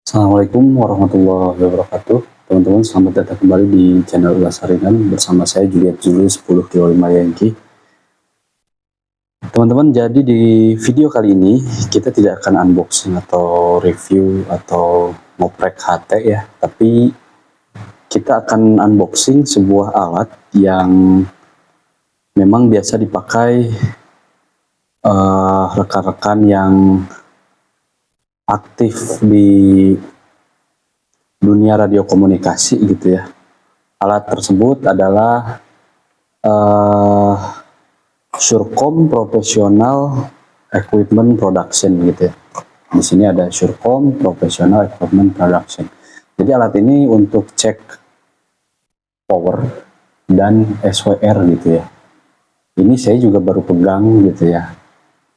Assalamualaikum warahmatullahi wabarakatuh. Teman-teman, selamat datang kembali di channel Ulas Harian bersama saya Juliet Julius 10 kilo 5 Yankee. Teman-teman, jadi di video kali ini kita tidak akan unboxing atau review atau ngoprek HT ya, tapi kita akan unboxing sebuah alat yang memang biasa dipakai rekan-rekan yang aktif di dunia radio komunikasi gitu ya. Alat tersebut adalah Surcom Professional Equipment Production gitu ya. Di sini ada Surcom Professional Equipment Production. Jadi alat ini untuk cek power dan SWR gitu ya. Ini saya juga baru pegang gitu ya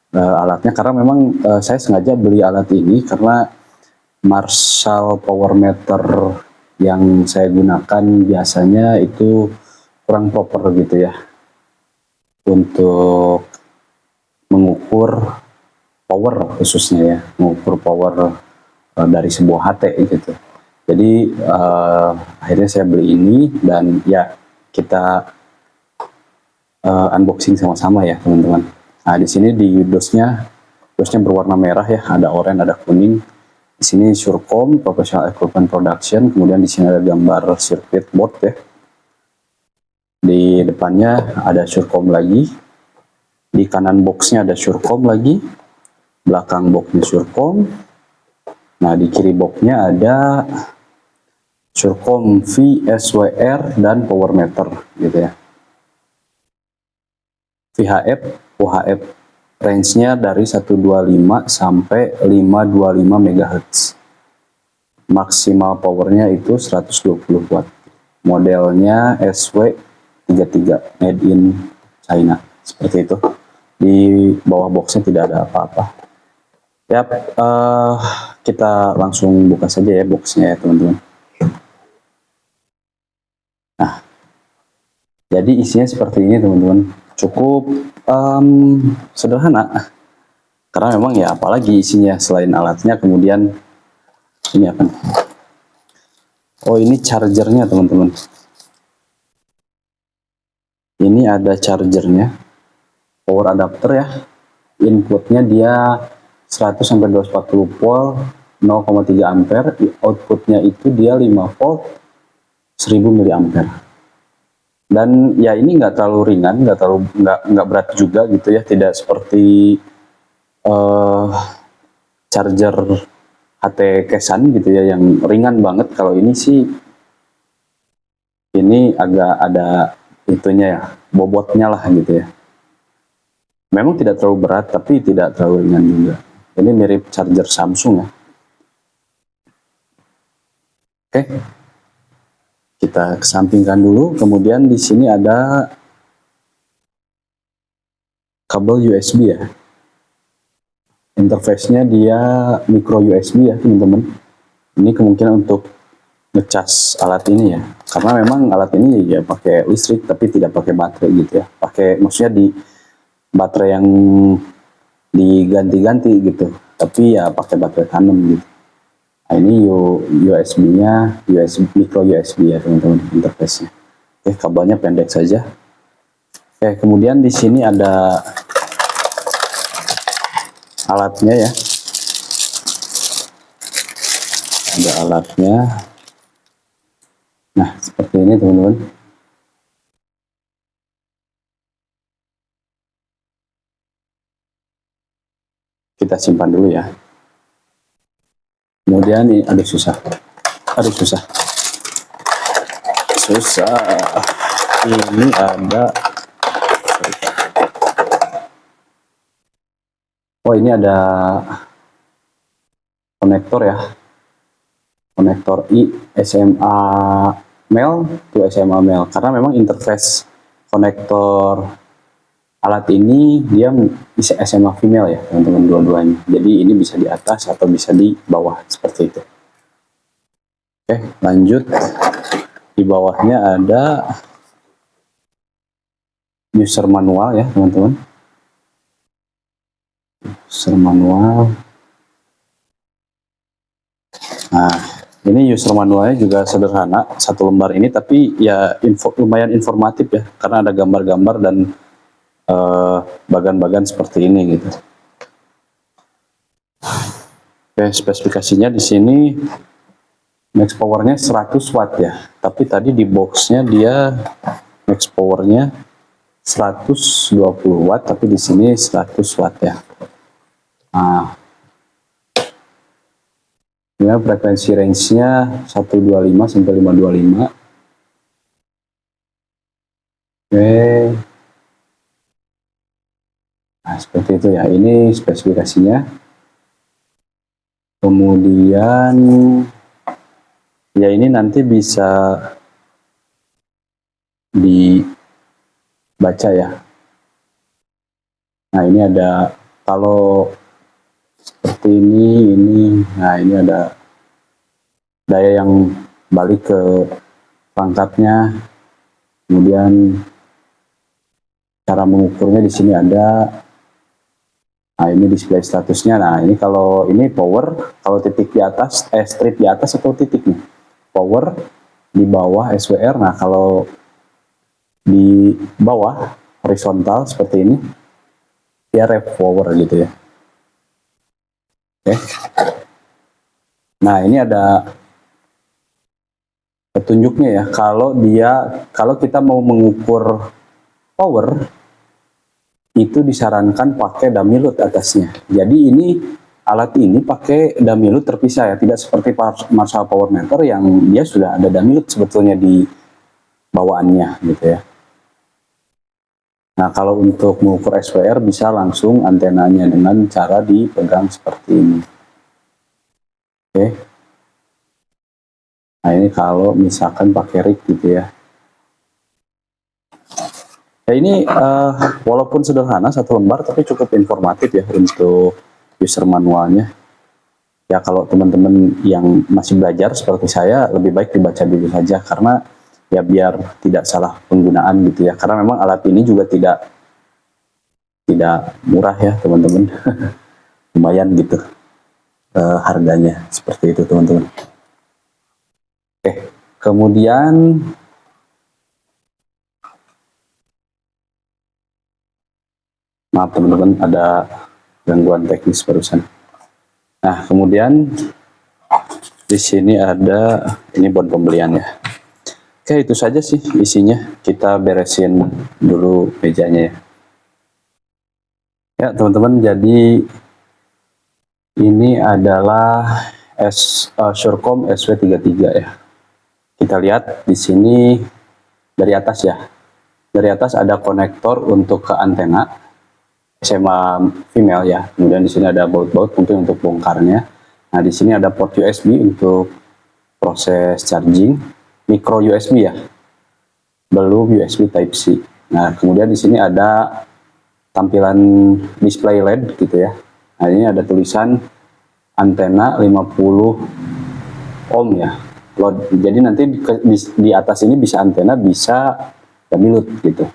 alatnya, karena memang saya sengaja beli alat ini karena Marshall Power Meter yang saya gunakan biasanya itu kurang proper gitu ya untuk mengukur power, khususnya ya mengukur power dari sebuah HT gitu. Jadi akhirnya saya beli ini dan ya kita unboxing sama-sama ya teman-teman. Nah di sini di dosnya berwarna merah ya, ada oranye, ada kuning. Di sini Surcom Professional Equipment Production, kemudian di sini ada gambar circuit board ya. Di depannya ada Surcom lagi, di kanan boxnya ada Surcom lagi, belakang boxnya Surcom. Nah di kiri boxnya ada Surcom VSWR dan power meter gitu ya. VHF, UHF range-nya dari 125 sampai 525 MHz. Maksimal powernya itu 120 watt. Modelnya SW33 made in China. Seperti itu. Di bawah boxnya tidak ada apa-apa. Ya, kita langsung buka saja ya boxnya ya teman-teman. Nah, jadi isinya seperti ini teman-teman. Cukup sederhana. Karena memang ya apalagi isinya selain alatnya, kemudian ini apa nih? Oh ini chargernya teman-teman. Ini ada chargernya, power adapter ya. Inputnya dia 100 sampai 240 volt, 0,3 ampere. Outputnya itu dia 5 volt, 1000 miliampere. Dan ya ini nggak terlalu ringan, nggak berat juga gitu ya, tidak seperti charger HT Kesan gitu ya yang ringan banget. Kalau ini sih ini agak ada itunya ya, bobotnya lah gitu ya. Memang tidak terlalu berat tapi tidak terlalu ringan juga. Ini mirip charger Samsung ya. Oke, kita kesampingkan dulu. Kemudian di sini ada kabel USB ya. Interface-nya dia micro USB ya teman-teman. Ini kemungkinan untuk ngecas alat ini ya. Karena memang alat ini ya pakai listrik tapi tidak pakai baterai gitu ya. Pakai, maksudnya di baterai yang diganti-ganti gitu. Tapi ya pakai baterai tandem gitu. Nah, ini USB-nya micro USB ya teman-teman, interface-nya. Oke, kabelnya pendek saja. Oke, kemudian di sini ada alatnya ya. Ada alatnya. Nah, seperti ini teman-teman. Kita simpan dulu ya. Kemudian ini ada susah. Aduh susah. Ini ada. Oh ini ada konektor ya. Konektor I SMA male to SMA male. Karena memang interface konektor alat ini dia bisa SMA female ya teman-teman, dua-duanya. Jadi ini bisa di atas atau bisa di bawah seperti itu. Oke, lanjut. Di bawahnya ada user manual ya teman-teman. User manual. Nah, ini user manualnya juga sederhana, satu lembar ini, tapi ya lumayan informatif ya, karena ada gambar-gambar dan bagan-bagan seperti ini gitu. Oke, spesifikasinya di sini max powernya 100 watt ya, tapi tadi di boxnya dia max powernya 120 watt, tapi di sini 100 watt ya. Nah, ya frekuensi range-nya 125 sampai 525. Oke. Nah, seperti itu ya. Ini spesifikasinya. Kemudian ya ini nanti bisa dibaca ya. Nah, ini ada kalau seperti ini, nah ini ada daya yang balik ke perangkatnya. Kemudian cara mengukurnya di sini ada. Nah, ini display statusnya. Nah, ini kalau ini power, kalau titik di atas, strip di atas atau titik nih. Power, di bawah SWR. Nah, kalau di bawah horizontal seperti ini, dia ref power gitu ya. Oke. Nah, ini ada petunjuknya ya. Kalau kita mau mengukur power, itu disarankan pakai dummy load atasnya. Jadi ini alat ini pakai dummy load terpisah ya, tidak seperti Marshall Power Meter yang dia sudah ada dummy load sebetulnya di bawaannya gitu ya. Nah, kalau untuk mengukur SWR bisa langsung antenanya dengan cara dipegang seperti ini. Oke. Nah, ini kalau misalkan pakai rig gitu ya. Ya ini walaupun sederhana satu lembar tapi cukup informatif ya untuk user manualnya. Ya kalau teman-teman yang masih belajar seperti saya lebih baik dibaca dulu saja karena ya biar tidak salah penggunaan gitu ya. Karena memang alat ini juga tidak murah ya teman-teman. Lumayan gitu harganya seperti itu teman-teman. Oke, kemudian maaf teman-teman ada gangguan teknis barusan. Nah, kemudian di sini ada ini bon pembeliannya. Oke, itu saja sih isinya. Kita beresin dulu mejanya ya. Ya, teman-teman, jadi ini adalah Surcom SW33 ya. Kita lihat di sini dari atas ya. Dari atas ada konektor untuk ke antena SMA female ya. Kemudian di sini ada baut-baut mungkin untuk bongkarnya. Nah, di sini ada port USB untuk proses charging, micro USB ya. Belum USB Type C. Nah, kemudian di sini ada tampilan display LED gitu ya. Nah, ini ada tulisan antena 50 ohm ya. Load. Jadi nanti di atas ini bisa antena, bisa dummy load gitu.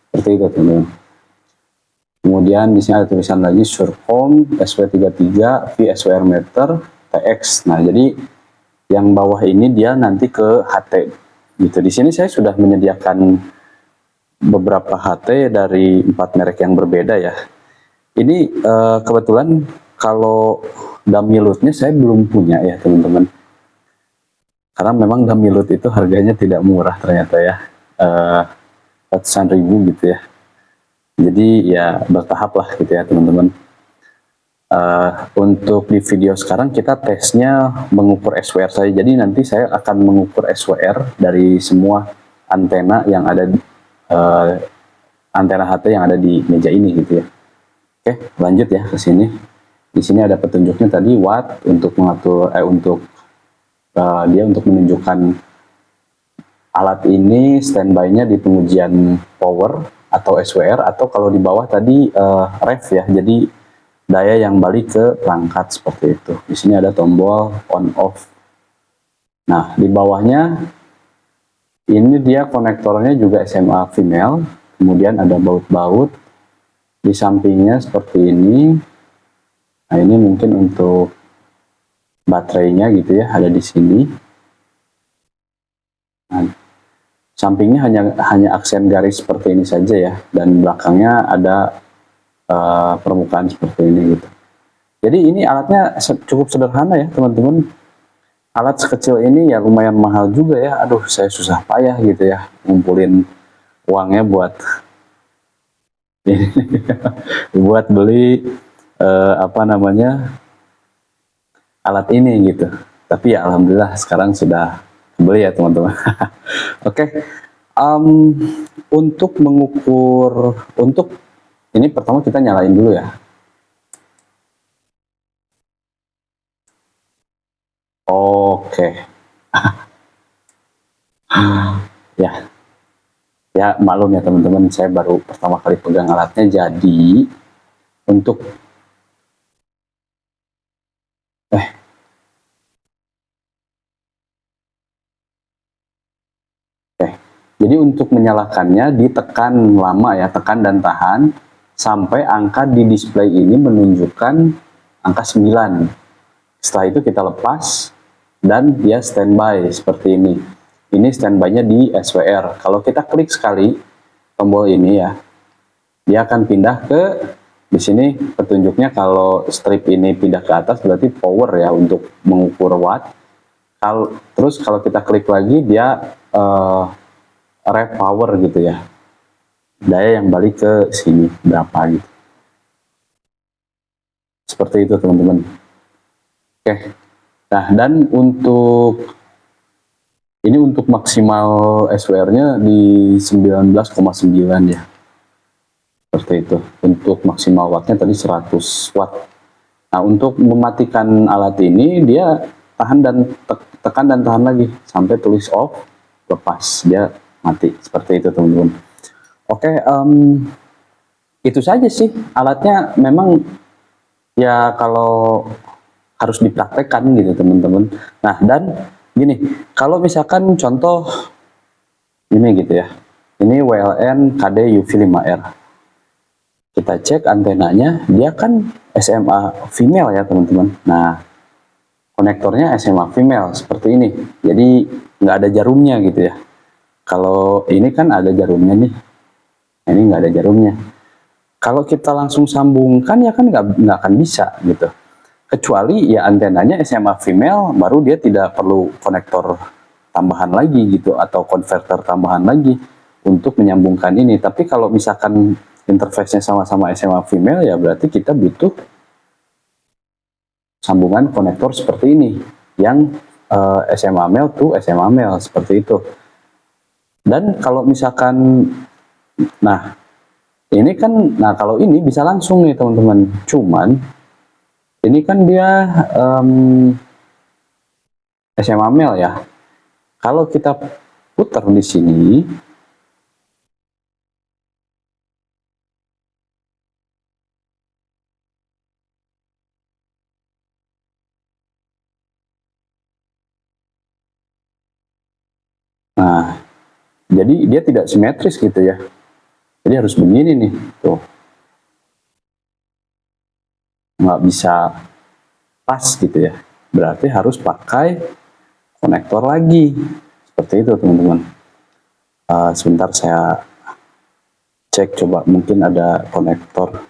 Seperti itu teman-teman. Kemudian di sini ada tulisan lagi Surcom SW33 VSWR meter TX. Nah, jadi yang bawah ini dia nanti ke HT gitu. Di sini saya sudah menyediakan beberapa HT dari 4 merek yang berbeda ya. Ini kebetulan kalau dummy load-nya saya belum punya ya teman-teman. Karena memang dummy load itu harganya tidak murah ternyata ya. Ratusan ribu gitu ya. Jadi ya bertahap lah gitu ya teman-teman. Untuk di video sekarang kita tesnya mengukur SWR saja. Jadi nanti saya akan mengukur SWR dari semua antena yang ada antena HT yang ada di meja ini gitu ya. Oke, lanjut ya ke sini. Di sini ada petunjuknya tadi watt untuk mengatur dia untuk menunjukkan alat ini standby-nya di pengujian power atau SWR, atau kalau di bawah tadi ref ya. Jadi daya yang balik ke perangkat seperti itu. Di sini ada tombol on off. Nah, di bawahnya ini dia konektornya juga SMA female. Kemudian ada baut-baut di sampingnya seperti ini. Nah, ini mungkin untuk baterainya gitu ya, ada di sini. Nah, sampingnya hanya aksen garis seperti ini saja ya, dan belakangnya ada permukaan seperti ini gitu. Jadi ini alatnya cukup sederhana ya teman-teman. Alat sekecil ini ya lumayan mahal juga ya. Aduh, saya susah payah gitu ya ngumpulin uangnya buat buat beli apa namanya, alat ini gitu. Tapi ya alhamdulillah sekarang sudah beli ya teman-teman. Oke, untuk mengukur, untuk ini pertama kita nyalain dulu ya. Oke, ya, ya maklum ya teman-teman, saya baru pertama kali pegang alatnya, jadi untuk jadi untuk menyalakannya ditekan lama ya, tekan dan tahan sampai angka di display ini menunjukkan angka 9. Setelah itu kita lepas dan dia standby seperti ini. Ini standby-nya di SWR. Kalau kita klik sekali tombol ini ya, dia akan pindah ke di sini petunjuknya. Kalau strip ini pindah ke atas berarti power ya, untuk mengukur watt. Terus kalau kita klik lagi dia ref power gitu ya, daya yang balik ke sini berapa gitu. Seperti itu teman-teman. Oke. Nah, dan ini untuk maksimal SWR-nya di 19,9 ya. Seperti itu. Untuk maksimal wattnya tadi 100 watt. Nah, untuk mematikan alat ini dia tahan dan tekan dan tahan lagi sampai tulis off, lepas dia mati. Seperti itu teman-teman. Oke, itu saja sih alatnya. Memang ya kalau harus dipraktekkan gitu teman-teman. Nah, dan gini, kalau misalkan contoh ini gitu ya, ini WLN KD UV5R, kita cek antenanya, dia kan SMA female ya teman-teman. Nah, konektornya SMA female seperti ini, jadi nggak ada jarumnya gitu ya. Kalau ini kan ada jarumnya nih, ini nggak ada jarumnya. Kalau kita langsung sambungkan ya kan nggak akan bisa gitu. Kecuali ya antenanya SMA female, baru dia tidak perlu konektor tambahan lagi gitu, atau konverter tambahan lagi untuk menyambungkan ini. Tapi kalau misalkan interface-nya sama-sama SMA female, ya berarti kita butuh sambungan konektor seperti ini, yang SMA male to SMA male, seperti itu. Dan kalau misalkan, nah ini kan, nah kalau ini bisa langsung nih teman-teman, cuman ini kan dia SMA male ya. Kalau kita putar di sini, nah jadi dia tidak simetris gitu ya. Jadi harus begini nih, tuh nggak bisa pas gitu ya. Berarti harus pakai konektor lagi, seperti itu teman-teman. Sebentar saya cek, coba mungkin ada konektor.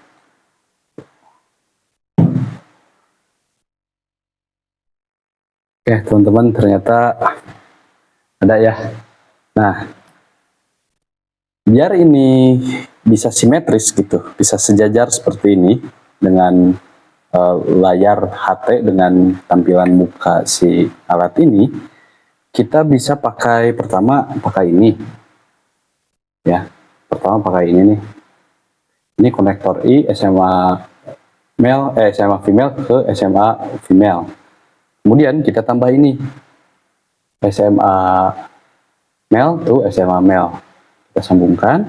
Oke teman-teman, ternyata ada ya. Nah, biar ini bisa simetris gitu, bisa sejajar seperti ini dengan layar HT dengan tampilan muka si alat ini, kita bisa pakai, pertama pakai ini ya. Pertama pakai ini nih. Ini konektor I SMA male, SMA female ke SMA female. Kemudian kita tambah ini SMA male to SMA male. Kita sambungkan.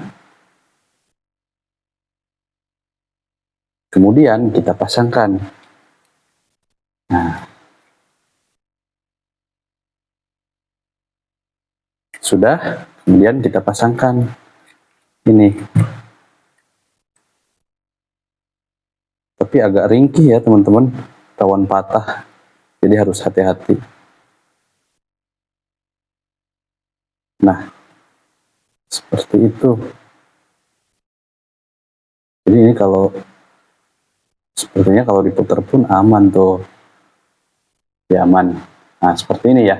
Kemudian kita pasangkan. Nah, sudah. Kemudian kita pasangkan ini. Tapi agak ringkih ya teman-teman, rawan patah. Jadi harus hati-hati. Nah, seperti itu. Jadi ini kalau sepertinya kalau diputar pun aman tuh. Ya aman. Nah, seperti ini ya.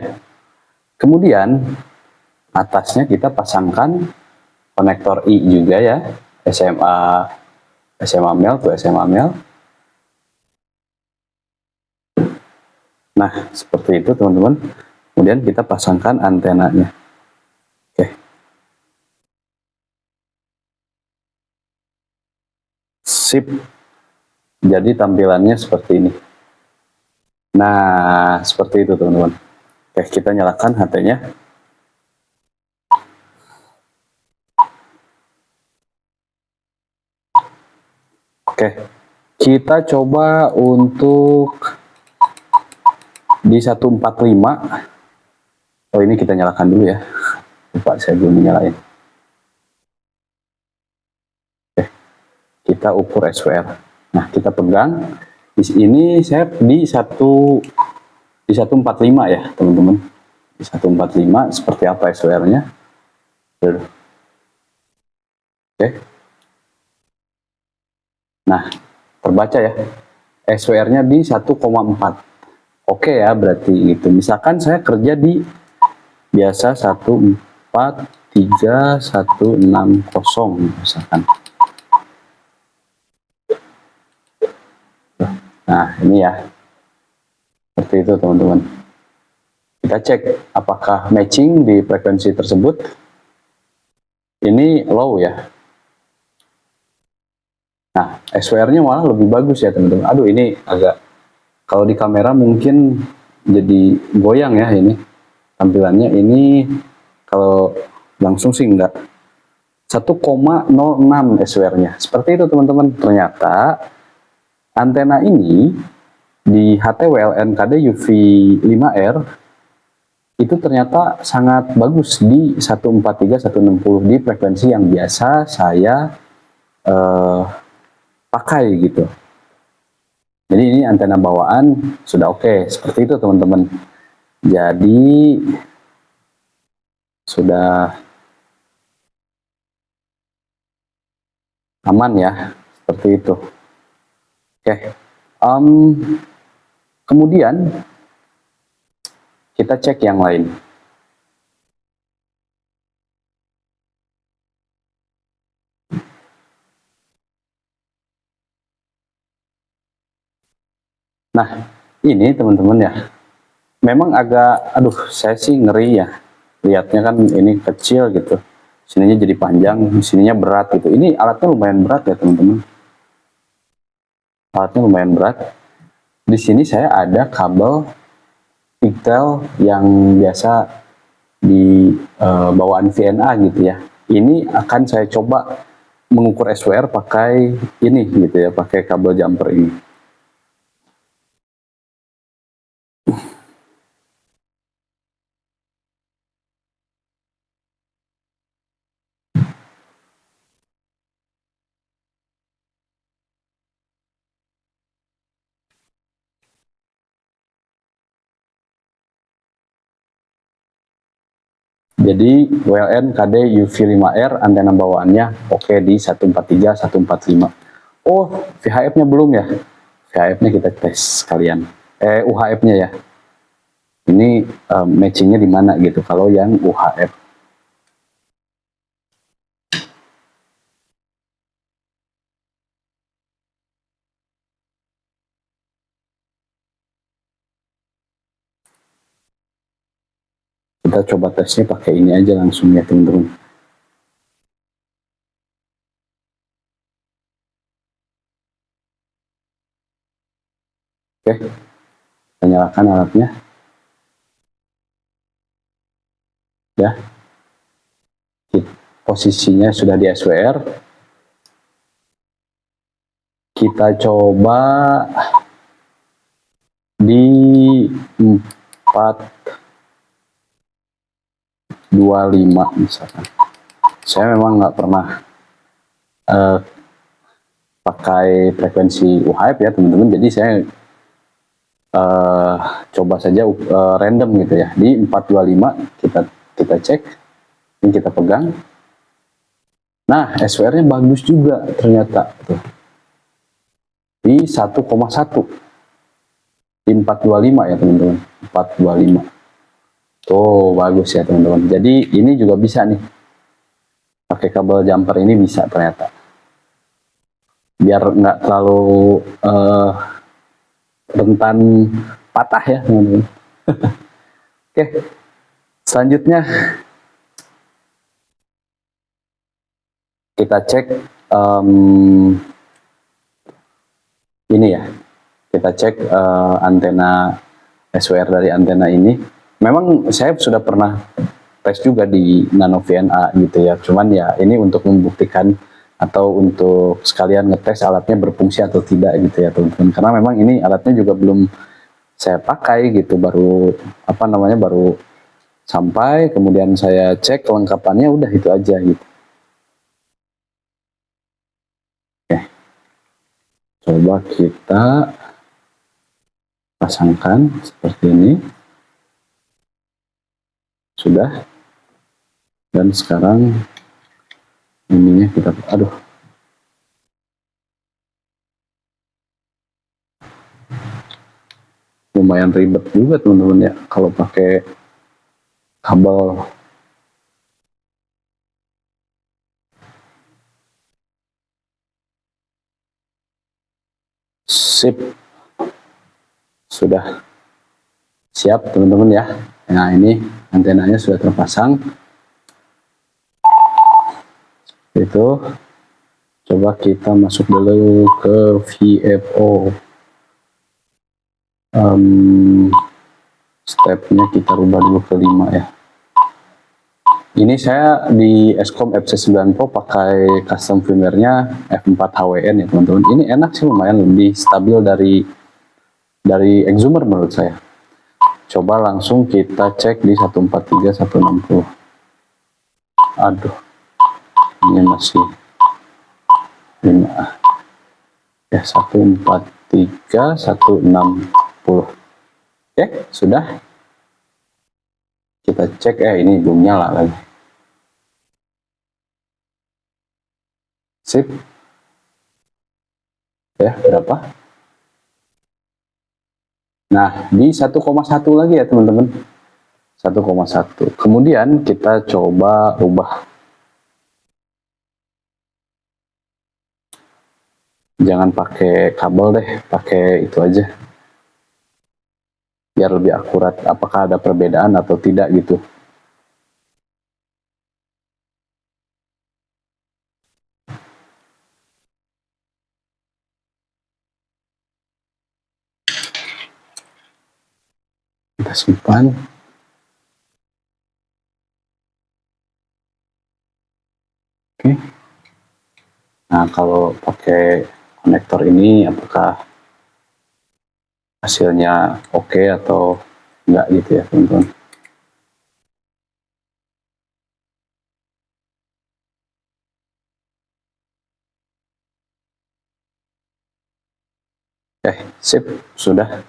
Kemudian atasnya kita pasangkan konektor I juga ya. SMA male tuh SMA male. Nah, seperti itu teman-teman. Kemudian kita pasangkan antenanya. Oke. Sip. Jadi tampilannya seperti ini. Nah, seperti itu teman-teman. Oke, kita nyalakan HT-nya. Oke, kita coba untuk di 145. Oh, ini kita nyalakan dulu ya. Lupa, saya belum nyalain. Oke, kita ukur SWR. Nah, kita pegang. Di sini saya di 145 ya, teman-teman. Di 145 seperti apa SWR-nya? Oke. Nah, terbaca ya. SWR-nya di 1,4. Oke ya, berarti gitu. Misalkan saya kerja di biasa 143.160 misalkan. Nah, ini ya. Seperti itu, teman-teman. Kita cek apakah matching di frekuensi tersebut. Ini low ya. Nah, SWR-nya malah lebih bagus ya, teman-teman. Aduh, ini agak, kalau di kamera mungkin jadi goyang ya ini. Tampilannya ini kalau langsung sih enggak. 1,06 SWR-nya. Seperti itu, teman-teman. Ternyata antena ini di HT-WLN-KD UV5R itu ternyata sangat bagus di 143.160 di frekuensi yang biasa saya pakai gitu. Jadi ini antena bawaan sudah oke. Seperti itu, teman-teman. Jadi sudah aman ya, seperti itu. Oke. Kemudian kita cek yang lain. Nah, ini teman-teman ya, memang agak, aduh, saya sih ngeri ya, lihatnya kan ini kecil gitu, sininya jadi panjang, sininya berat gitu. Ini alatnya lumayan berat ya, teman-teman. Alatnya lumayan berat. Di sini saya ada kabel pigtail yang biasa di bawaan VNA gitu ya. Ini akan saya coba mengukur SWR pakai ini gitu ya, pakai kabel jumper ini. Jadi WLN KD UV5R antena bawaannya oke di 143 145. Oh, VHF-nya belum ya? VHF-nya kita tes sekalian. UHF-nya ya. Ini matchingnya di mana gitu kalau yang UHF. Kita coba tesnya pakai ini aja langsung ya, teman-teman. Oke, kita nyalakan alatnya. Ya, posisinya sudah di SWR. Kita coba di 425 misalkan. Saya memang nggak pernah pakai frekuensi UHF ya, teman-teman. Jadi saya coba saja random gitu ya. Di 425 kita cek, ini kita pegang. Nah, SWR-nya bagus juga ternyata tuh. Di 1,1 di 425 ya teman-teman, 425 tuh bagus ya teman-teman. Jadi ini juga bisa nih pakai kabel jumper, ini bisa ternyata, biar nggak terlalu rentan patah ya teman-teman. Oke, selanjutnya kita cek ini ya, kita cek antena SWR dari antena ini. Memang saya sudah pernah tes juga di Nano VNA gitu ya, cuman ya ini untuk membuktikan atau untuk sekalian ngetes alatnya berfungsi atau tidak gitu ya teman-teman, karena memang ini alatnya juga belum saya pakai gitu, baru baru sampai, kemudian saya cek kelengkapannya, udah itu aja gitu. Oke, coba kita pasangkan seperti ini. Sudah. Dan sekarang ininya kita, aduh, lumayan ribet juga teman-teman ya kalau pakai kabel. Sip, sudah siap teman-teman ya. Nah, ini antenanya sudah terpasang. Itu coba kita masuk dulu ke VFO. Stepnya kita rubah dulu ke 5 ya. Ini saya di Escom FC9 Pro pakai custom firmware-nya F4 HWN ya teman-teman. Ini enak sih, lumayan lebih stabil dari Exumer menurut saya. Coba langsung kita cek di 143 160. Aduh, ini masih 5 ya, 143 160. Oke, sudah. Kita cek, ini belum nyala lagi. Sip. Ya, berapa? Nah, di 1,1 lagi ya teman-teman. 1,1. Kemudian kita coba ubah. Jangan pakai kabel deh, pakai itu aja. Biar lebih akurat, apakah ada perbedaan atau tidak gitu. Kita simpan. Oke. Nah, kalau pakai konektor ini apakah hasilnya oke atau enggak gitu ya teman-teman. Sip, sudah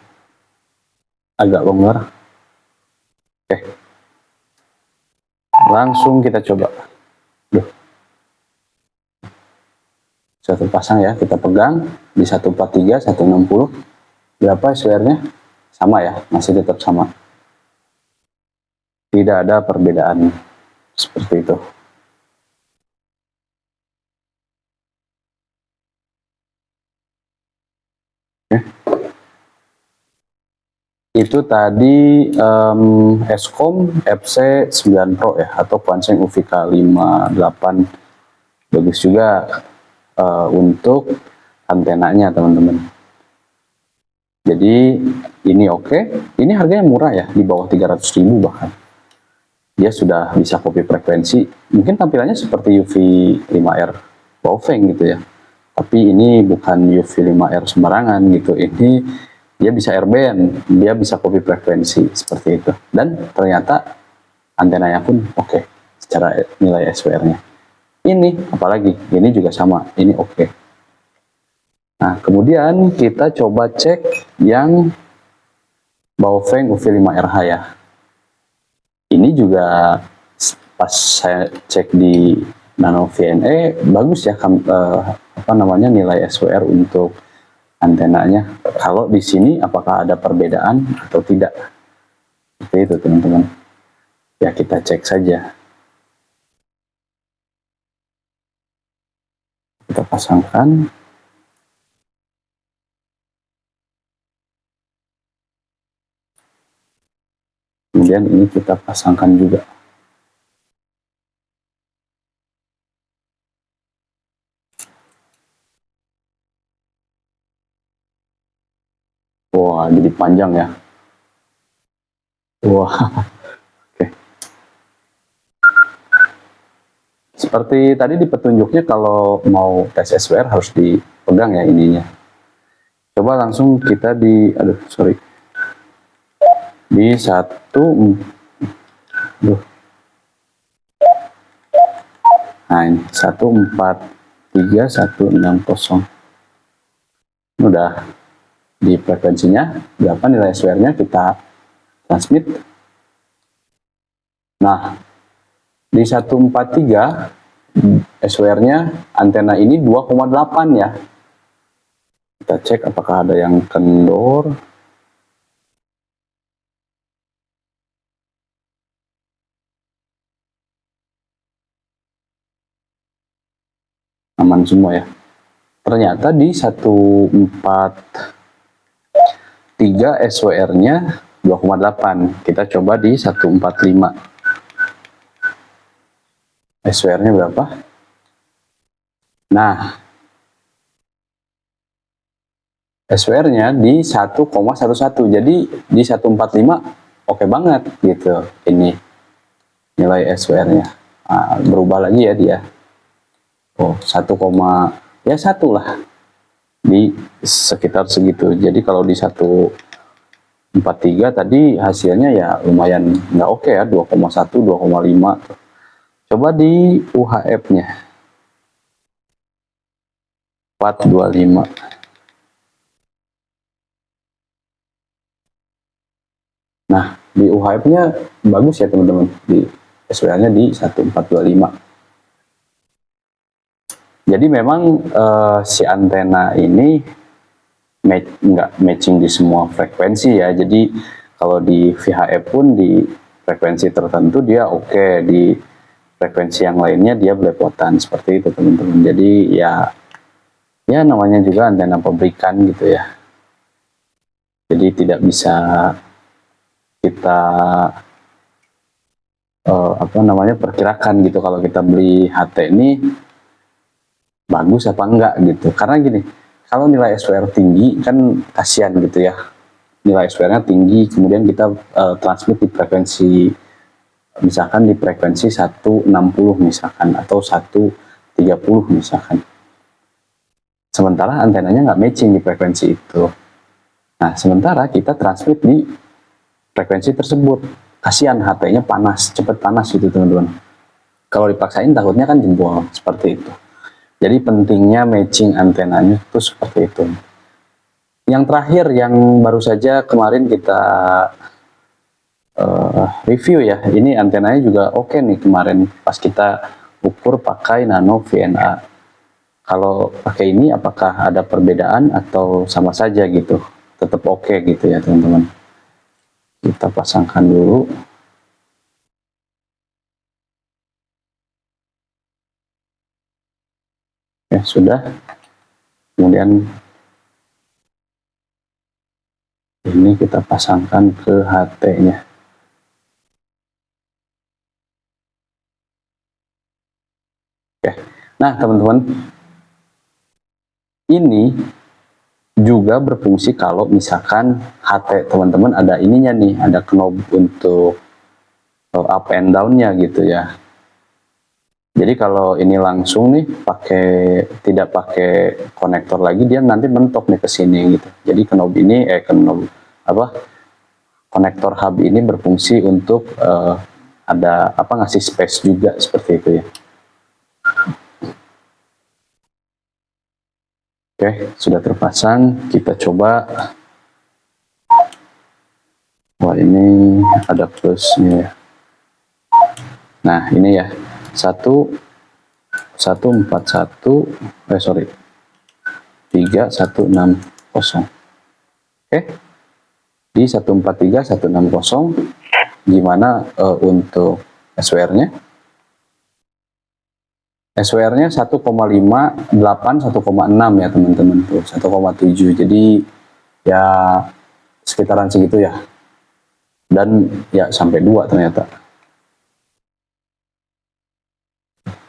agak longgar. Langsung kita coba. Sudah terpasang ya, kita pegang di 143 160. Berapa SWR-nya? Sama ya, masih tetap sama. Tidak ada perbedaan seperti itu. Itu tadi Escom FC9 Pro ya, atau Quansheng UVK 58. Bagus juga untuk antenanya teman-teman. Jadi ini oke. Ini harganya murah ya, di bawah 300.000 bahkan. Dia sudah bisa copy frekuensi. Mungkin tampilannya seperti UV5R Baofeng gitu ya. Tapi ini bukan UV5R sembarangan gitu. Ini dia bisa airband, dia bisa copy frekuensi seperti itu. Dan ternyata antenanya pun oke secara nilai SWR-nya. Ini apalagi, ini juga sama, ini oke. Nah, kemudian kita coba cek yang Baofeng UV5RH ya. Ini juga pas saya cek di Nano VNE bagus ya apa namanya nilai SWR untuk antenanya. Kalau di sini apakah ada perbedaan atau tidak? Seperti itu teman-teman. Ya kita cek saja. Kita pasangkan. Kemudian ini kita pasangkan juga. Wah, jadi panjang ya. Wah, oke. Seperti tadi di petunjuknya kalau mau tes SWR harus dipegang ya ininya. Coba langsung kita di satu, nah ini 143.160. Udah di frekuensinya berapa nilai SWR-nya kita transmit. Nah, di 143 SWR-nya antena ini 2,8 ya. Kita cek apakah ada yang kendor. Aman semua ya. Ternyata di 143 SWR-nya 2,8. Kita coba di 145. SWR-nya berapa? Nah, SWR-nya di 1,11. Jadi di 145 oke banget gitu. Ini nilai SWR-nya. Nah, berubah lagi ya dia. Oh, 1, ya 1 lah. Di sekitar segitu. Jadi kalau di 143 tadi hasilnya ya lumayan nggak oke ya, 2,1, 2,5. Coba di UHF-nya. 425. Nah, di UHF-nya bagus ya teman-teman. Di SWR-nya di 1425. Jadi memang si antena ini nggak matching di semua frekuensi ya. Jadi kalau di VHF pun di frekuensi tertentu dia oke, di frekuensi yang lainnya dia belepotan seperti itu teman-teman. Jadi ya namanya juga antena pabrikan gitu ya. Jadi tidak bisa kita apa namanya perkirakan gitu kalau kita beli HT ini bagus apa enggak gitu. Karena gini, kalau nilai SWR tinggi kan kasihan gitu ya. Nilai SWR-nya tinggi, kemudian kita transmit di frekuensi, misalkan di frekuensi 160 misalkan, atau 130 misalkan. Sementara antenanya nggak matching di frekuensi itu. Nah, sementara kita transmit di frekuensi tersebut. Kasihan HT-nya panas, cepat panas gitu teman-teman. Kalau dipaksain takutnya kan jebol, seperti itu. Jadi pentingnya matching antenanya itu seperti itu. Yang terakhir yang baru saja kemarin kita review ya, ini antenanya juga oke nih kemarin pas kita ukur pakai Nano VNA. Kalau pakai ini apakah ada perbedaan atau sama saja gitu? Tetap oke gitu ya teman-teman. Kita pasangkan dulu. Ya sudah. Kemudian ini kita pasangkan ke HT-nya. Oke. Nah teman-teman, ini juga berfungsi kalau misalkan HT teman-teman ada ininya nih, ada knob untuk up and down-nya gitu ya. Jadi kalau ini langsung nih tidak pakai konektor lagi, dia nanti mentok nih ke sini gitu. Jadi knob ini konektor hub ini berfungsi untuk ada ngasih space juga seperti itu ya. Oke, sudah terpasang. Kita coba Wah, ini ada plusnya ya. Nah, ini ya, 141 sorry 3160. Oke, di 143160. Gimana untuk SWR-nya? SWR-nya 1,58, 1,6 ya teman-teman, tuh 1,7. Jadi ya sekitaran segitu ya. Dan ya sampai 2 ternyata.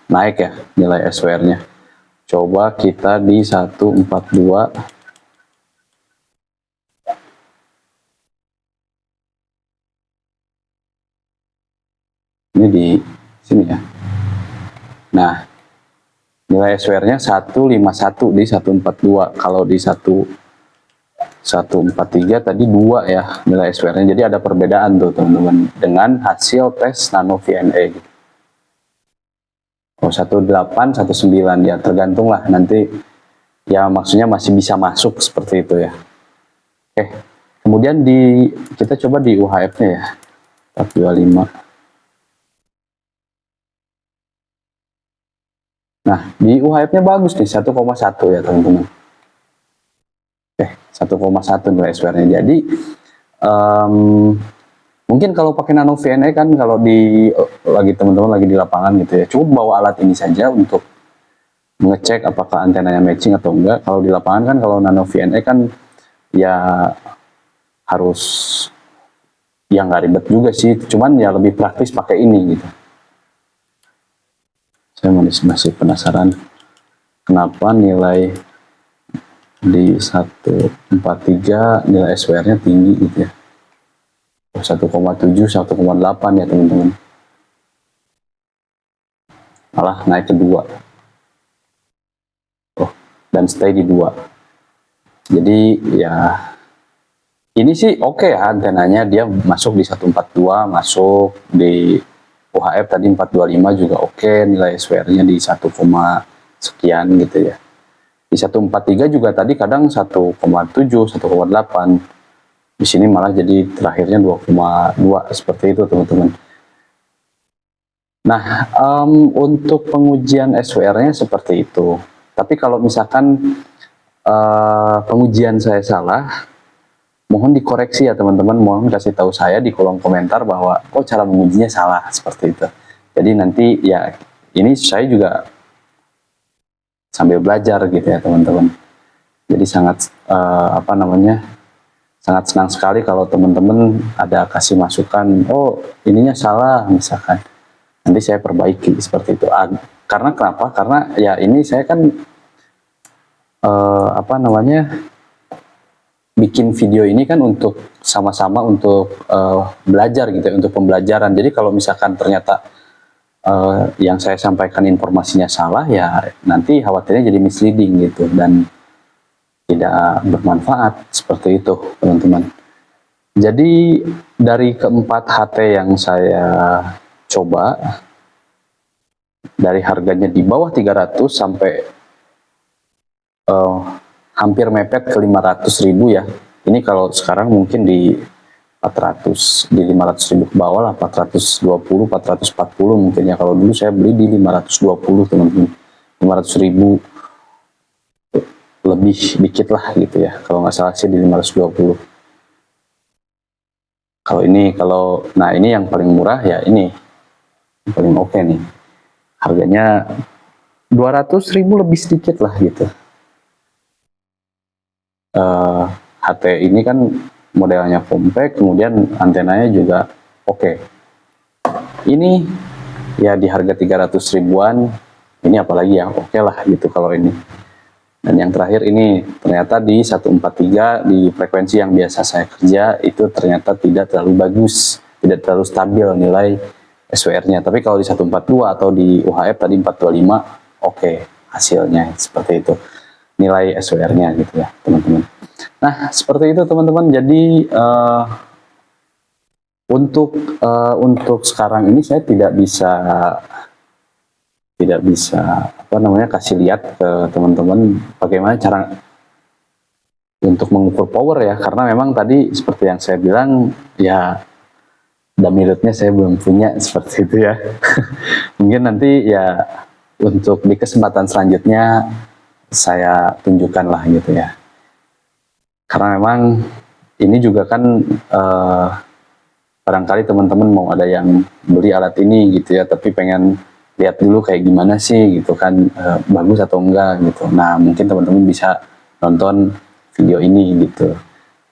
Naik ya nilai SWR-nya. Coba kita di 142. Ini di sini ya. Nah, nilai SWR-nya 151 di 142. Kalau di 143 tadi 2 ya nilai SWR-nya. Jadi ada perbedaan tuh teman-teman dengan hasil tes nano VNA gitu. Oh, 18, 19 ya, tergantung lah nanti ya, maksudnya masih bisa masuk seperti itu ya. Oke, kemudian kita coba di UHF-nya ya, 425. Nah, di UHF-nya bagus nih, 1,1 ya teman-teman. 1,1 nilai SWR-nya. Jadi mungkin kalau pakai nano VNA kan, kalau lagi teman-teman lagi di lapangan gitu ya, cukup bawa alat ini saja untuk mengecek apakah antenanya matching atau enggak. Kalau di lapangan kan, kalau nano VNA kan ya harus, ya nggak ribet juga sih, cuman ya lebih praktis pakai ini gitu. Saya masih penasaran kenapa nilai di 143 nilai SWR-nya tinggi gitu ya. 1,7, 1,8 ya teman-teman. Malah naik ke 2. Oh, dan stay di 2. Jadi ya ini sih oke ya, antenanya dia masuk di 142, masuk di UHF tadi 425 juga oke, nilai SWR-nya di 1, sekian gitu ya. Di 143 juga tadi kadang 1,7, 1,8. Di sini malah jadi terakhirnya 2,2 seperti itu teman-teman. Nah, untuk pengujian SWR-nya seperti itu. Tapi kalau misalkan pengujian saya salah, mohon dikoreksi ya teman-teman. Mohon kasih tahu saya di kolom komentar bahwa cara mengujinya salah seperti itu. Jadi nanti ya, ini saya juga sambil belajar gitu ya teman-teman. Jadi sangat sangat senang sekali kalau teman-teman ada kasih masukan, oh ininya salah misalkan, nanti saya perbaiki seperti itu. Karena kenapa? Karena ya ini saya kan bikin video ini kan untuk sama-sama untuk belajar gitu ya, untuk pembelajaran. Jadi kalau misalkan ternyata yang saya sampaikan informasinya salah, ya nanti khawatirnya jadi misleading gitu dan tidak bermanfaat seperti itu teman-teman. Jadi dari keempat HT yang saya coba, dari harganya di bawah 300 sampai hampir mepet ke 500.000 ya. Ini kalau sekarang mungkin di 400, di 500.000 ke bawah lah, 420, 440 mungkin ya. Kalau dulu saya beli di 520 teman-teman, 500.000 lebih dikit lah gitu ya, kalau nggak salah sih di 520. Kalau ini, nah ini yang paling murah ya, ini yang paling oke nih, harganya 200.000 lebih sedikit lah gitu. HT ini kan modelnya compact, kemudian antenanya juga oke. Ini ya di harga 300 ribuan, ini apalagi ya, oke lah gitu kalau ini. Dan yang terakhir ini ternyata di 143 di frekuensi yang biasa saya kerja itu ternyata tidak terlalu bagus, tidak terlalu stabil nilai SWR-nya. Tapi kalau di 142 atau di UHF tadi 425, oke hasilnya seperti itu, nilai SWR-nya gitu ya teman-teman. Nah seperti itu teman-teman. Jadi untuk sekarang ini saya tidak bisa kasih lihat ke teman-teman bagaimana cara untuk mengukur power ya, karena memang tadi seperti yang saya bilang ya, dummy-loadnya saya belum punya seperti itu ya. Mungkin nanti ya untuk di kesempatan selanjutnya saya tunjukkan lah gitu ya. Karena memang ini juga kan barangkali teman-teman mau ada yang beli alat ini gitu ya, tapi pengen lihat dulu kayak gimana sih gitu kan, bagus atau enggak gitu. Nah mungkin teman-teman bisa nonton video ini gitu,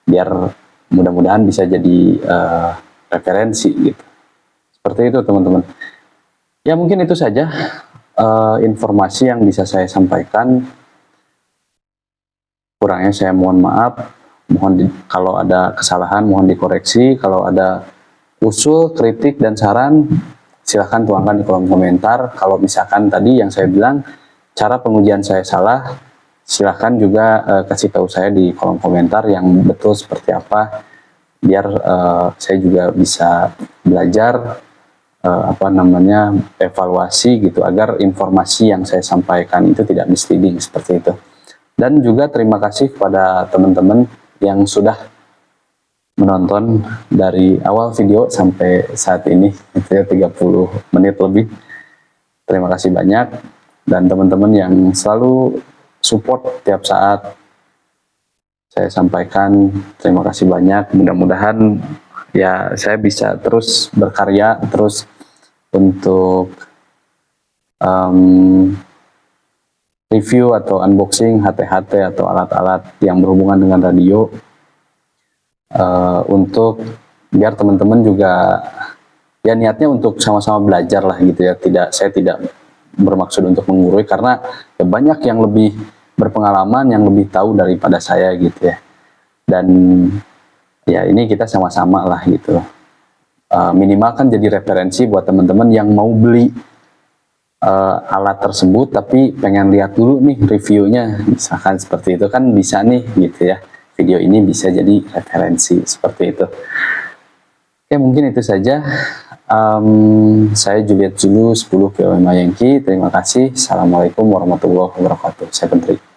biar mudah-mudahan bisa jadi referensi gitu. Seperti itu teman-teman. Ya mungkin itu saja informasi yang bisa saya sampaikan. Kurangnya saya mohon maaf, kalau ada kesalahan mohon dikoreksi, kalau ada usul, kritik, dan saran silahkan tuangkan di kolom komentar. Kalau misalkan tadi yang saya bilang cara pengujian saya salah, silahkan juga kasih tahu saya di kolom komentar yang betul seperti apa, biar saya juga bisa belajar evaluasi gitu, agar informasi yang saya sampaikan itu tidak misleading seperti itu. Dan juga terima kasih kepada teman-teman yang sudah menonton dari awal video sampai saat ini, itu ya 30 menit lebih. Terima kasih banyak, dan teman-teman yang selalu support tiap saat saya sampaikan, terima kasih banyak. Mudah-mudahan ya saya bisa terus berkarya, terus untuk review atau unboxing HT-HT atau alat-alat yang berhubungan dengan radio, untuk biar teman-teman juga ya niatnya untuk sama-sama belajar lah gitu ya. Saya tidak bermaksud untuk menggurui, karena ya banyak yang lebih berpengalaman, yang lebih tahu daripada saya gitu ya. Dan ya ini kita sama-sama lah gitu. Minimal kan jadi referensi buat teman-teman yang mau beli alat tersebut tapi pengen lihat dulu nih reviewnya, misalkan seperti itu kan bisa nih gitu ya, video ini bisa jadi referensi seperti itu. Oke, mungkin itu saja. Saya Juliet Zulu 10 KOM Yankee, terima kasih. Assalamualaikum warahmatullahi wabarakatuh. Saya Pentri.